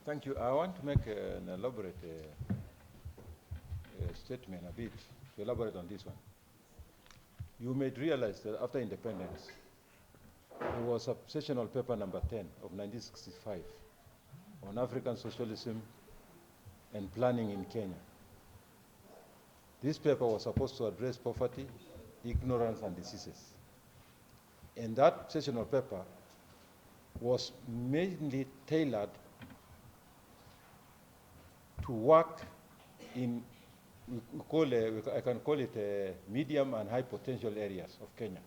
Thank you. I want to make an elaborate statement a bit, to elaborate on this one. You may realize that after independence, there was a sessional paper number 10 of 1965 on African socialism and planning in Kenya. This paper was supposed to address poverty, ignorance, and diseases. And that sessional paper was mainly tailored to work in, I can call it medium and high potential areas of Kenya,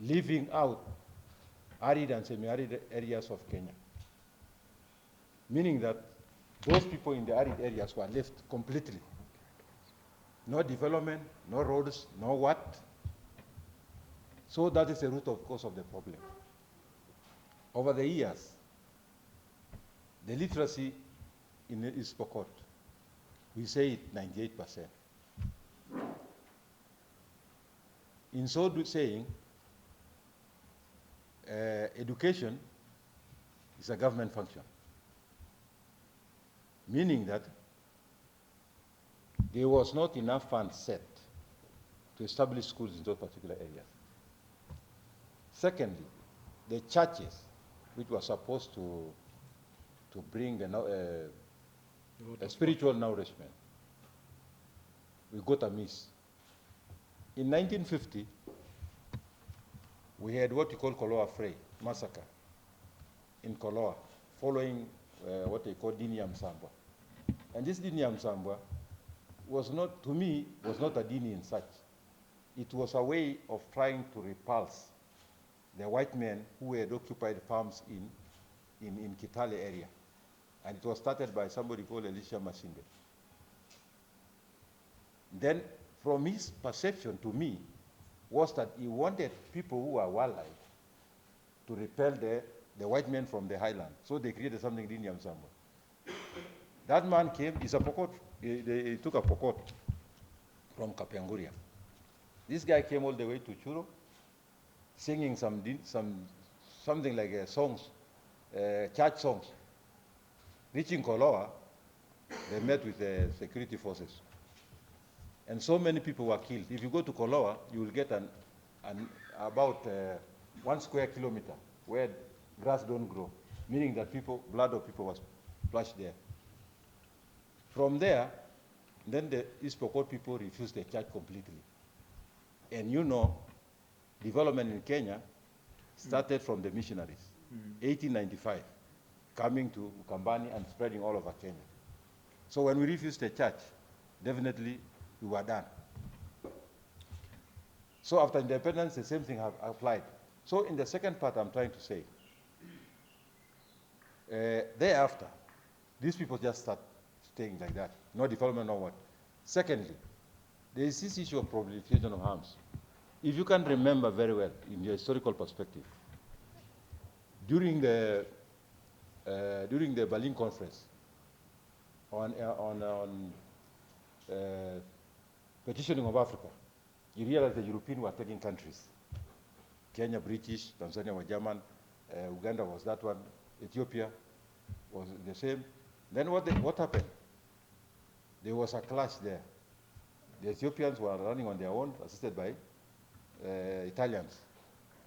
leaving out arid and semi-arid areas of Kenya. Meaning that those people in the arid areas were left completely. No development, no roads, no what. So that is the root of cause of the problem. Over the years, the literacy in East Pokot, we say it 98%. In so saying, education is a government function, meaning that there was not enough funds set to establish schools in those particular areas. Secondly, the churches, which were supposed to bring a spiritual nourishment, we got amiss. In 1950, we had what we call Kolowa Massacre in Kolowa, following what they call Dini Msambwa. And this Dini Msambwa was not, to me, was not a Dini in such. It was a way of trying to repulse the white men who had occupied farms in Kitale area. And it was started by somebody called Elisha Masinde. Then, from his perception to me, was that he wanted people who were warlike to repel the white men from the highland. So they created something in Msambwa. That man came, he's a Pokot, he took a Pokot from Kapenguria. This guy came all the way to Churo, singing something like songs, church songs. Reaching Kolowa, they met with the security forces. And so many people were killed. If you go to Kolowa, you will get about 1 square kilometer where grass don't grow, meaning that blood of people was splashed there. From there, then the East Pokot people refused the church completely. And you know, development in Kenya started from the missionaries, 1895, coming to Ukambani and spreading all over Kenya. So when we refused the church, definitely we were done. So after independence, the same thing have applied. So in the second part, I'm trying to say, thereafter, these people just start staying like that, no development, no what. Secondly, there is this issue of proliferation of arms. If you can remember very well in your historical perspective, during the Berlin Conference on petitioning of Africa, you realize the Europeans were taking countries. Kenya, British, Tanzania was German, Uganda was that one, Ethiopia was the same. Then what happened? There was a clash there. The Ethiopians were running on their own, assisted by Italians,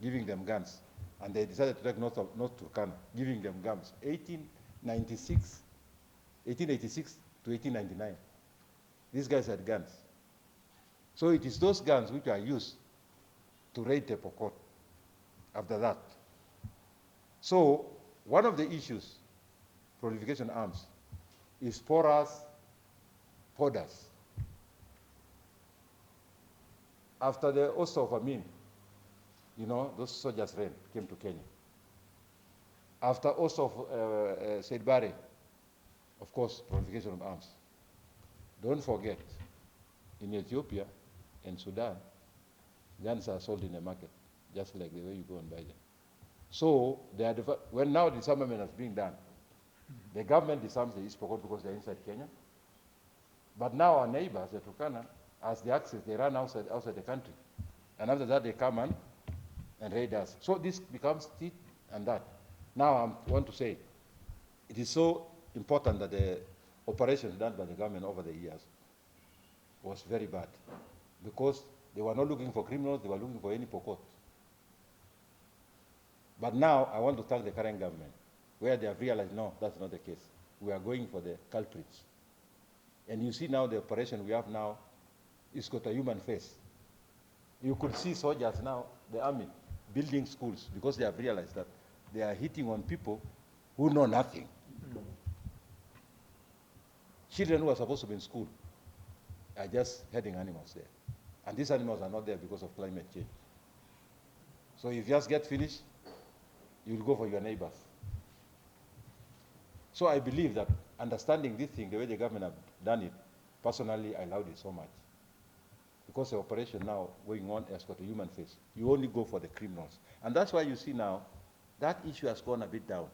giving them guns. And they decided to take North Turkana, giving them guns. 1886 to 1899. These guys had guns. So it is those guns which are used to raid the Pokot after that. So one of the issues, proliferation arms, is porous powders. After the Oster of Amin, you know, those soldiers came to Kenya. After Oster of Said Barre, of course, proliferation of arms. Don't forget, in Ethiopia and Sudan, guns are sold in the market, just like the way you go and buy them. So, when now disarmament is being done, the government disarms the East Pokot because they're inside Kenya. But now our neighbors, the Turkana, as the access, they run outside the country. And after that, they come and raid us. So this becomes tit and that. Now I want to say, it is so important that the operations done by the government over the years was very bad, because they were not looking for criminals, they were looking for any Pokot. But now I want to thank the current government, where they have realized, no, that's not the case. We are going for the culprits. And you see now the operation we have now is got a human face. You could see soldiers now, the army, building schools, because they have realized that they are hitting on people who know nothing. Children who are supposed to be in school are just herding animals there. And these animals are not there because of climate change. So if you just get finished, you'll go for your neighbors. So I believe that understanding this thing, the way the government have done it, personally, I allowed it so much. Because the operation now going on has got a human face. You only go for the criminals. And that's why you see now, that issue has gone a bit down.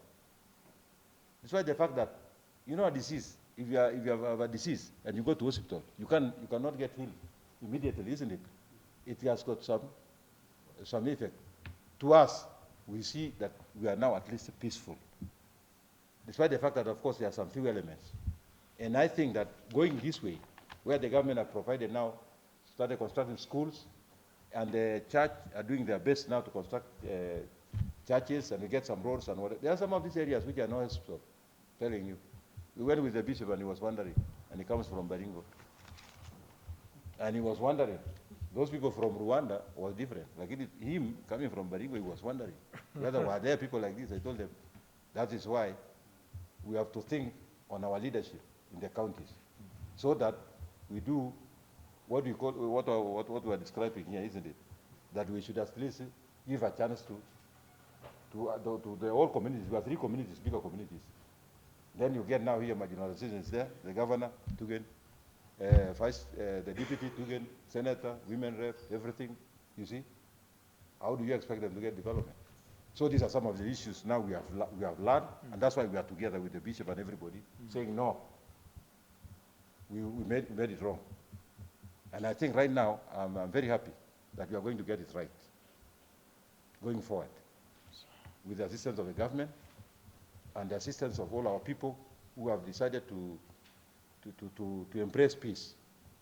That's why the fact that, you know, a disease, if you have a disease and you go to hospital, you cannot get healed immediately, isn't it? It has got some effect. To us, we see that we are now at least peaceful, despite the fact that, of course, there are some few elements. And I think that going this way, where the government have provided now, started constructing schools, and the church are doing their best now to construct churches, and we get some roads and whatever. There are some of these areas which are no hospital, telling you. We went with the bishop and he was wondering, and he comes from Baringo. And he was wondering. Those people from Rwanda was different. Like him coming from Baringo, he was wondering whether were there people like this. I told them, that is why we have to think on our leadership in the counties, so that we do what we call, what we are describing here, isn't it? That we should at least give a chance to the whole communities. We have 3 communities, bigger communities. Then you get now here marginalizations there, the governor, Tugen, the deputy, Tugen, senator, women rep, everything, you see? How do you expect them to get development? So these are some of the issues now we have learned, and that's why we are together with the bishop and everybody, saying no, we made it wrong. And I think right now, I'm very happy that we are going to get it right, going forward, with the assistance of the government, and the assistance of all our people who have decided to embrace peace.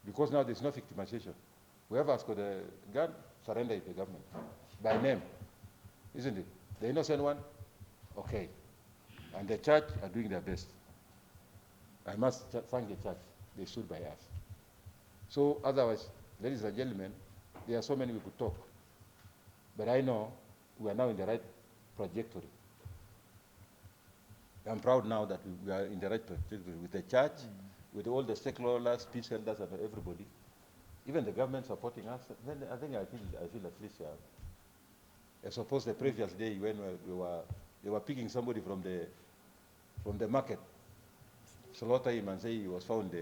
Because now there's no victimization. Whoever has got a gun, surrender it to the government, by name, isn't it? The innocent one, okay. And the church are doing their best. I must thank the church, they stood by us. So otherwise, ladies and gentlemen, there are so many we could talk. But I know we are now in the right trajectory. I'm proud now that we are in the right trajectory with the church, with all the stakeholders, peace holders, and everybody. Even the government supporting us. Then I think I feel at least. I suppose the previous day when they were picking somebody from the market, slaughter him and say he was found